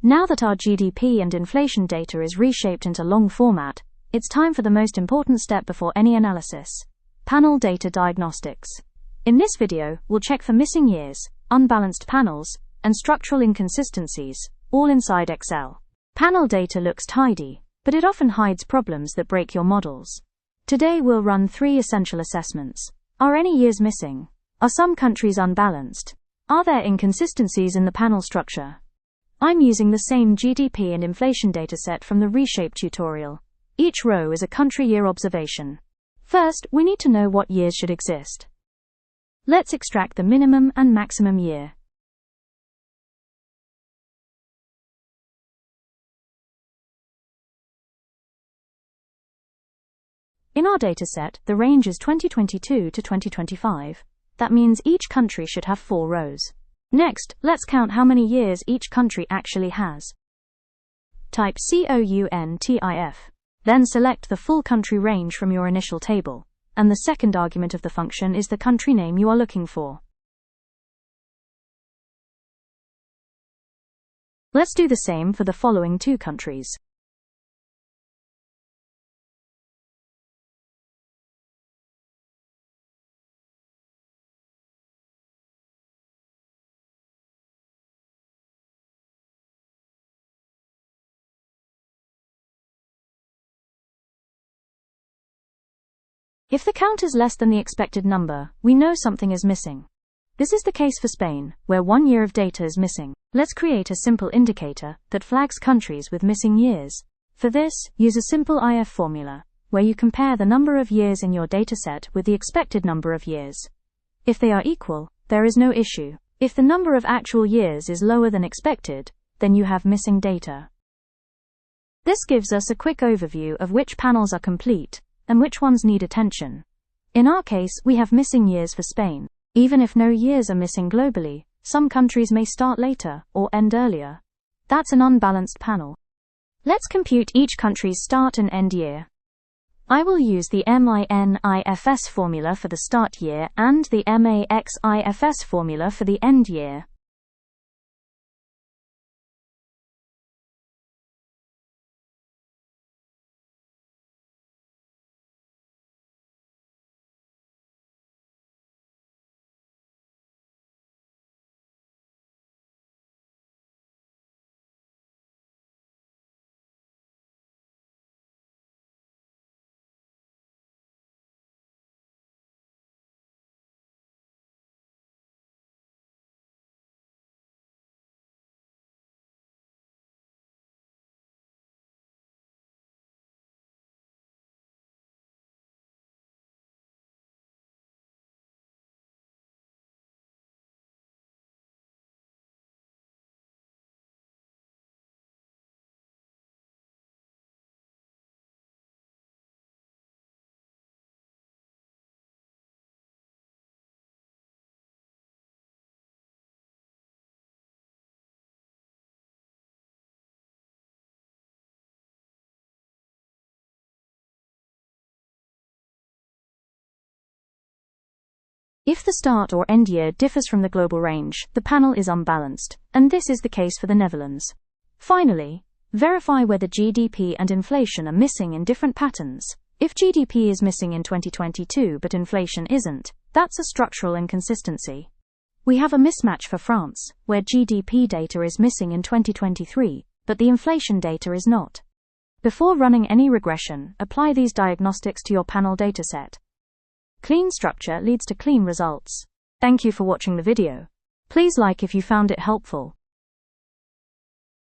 Now that our GDP and inflation data is reshaped into long format, it's time for the most important step before any analysis: panel data diagnostics. In this video, we'll check for missing years, unbalanced panels, and structural inconsistencies, all inside Excel. Panel data looks tidy, but it often hides problems that break your models. Today we'll run 3 essential assessments. Are any years missing? Are some countries unbalanced? Are there inconsistencies in the panel structure? I'm using the same GDP and inflation dataset from the Reshape tutorial. Each row is a country year observation. First, we need to know what years should exist. Let's extract the minimum and maximum year. In our dataset, the range is 2022 to 2025. That means each country should have 4 rows. Next, let's count how many years each country actually has. Type COUNTIF. Then select the full country range from your initial table, and the second argument of the function is the country name you are looking for. Let's do the same for the following 2 countries. If the count is less than the expected number, we know something is missing. This is the case for Spain, where 1 year of data is missing. Let's create a simple indicator that flags countries with missing years. For this, use a simple IF formula, where you compare the number of years in your dataset with the expected number of years. If they are equal, there is no issue. If the number of actual years is lower than expected, then you have missing data. This gives us a quick overview of which panels are complete and which ones need attention. In our case, we have missing years for Spain. Even if no years are missing globally, some countries may start later or end earlier. That's an unbalanced panel. Let's compute each country's start and end year. I will use the MINIFS formula for the start year and the MAXIFS formula for the end year. If the start or end year differs from the global range, the panel is unbalanced, and this is the case for the Netherlands. Finally, verify whether GDP and inflation are missing in different patterns. If GDP is missing in 2022 but inflation isn't, that's a structural inconsistency. We have a mismatch for France, where GDP data is missing in 2023, but the inflation data is not. Before running any regression, apply these diagnostics to your panel dataset. Clean structure leads to clean results. Thank you for watching the video. Please like if you found it helpful.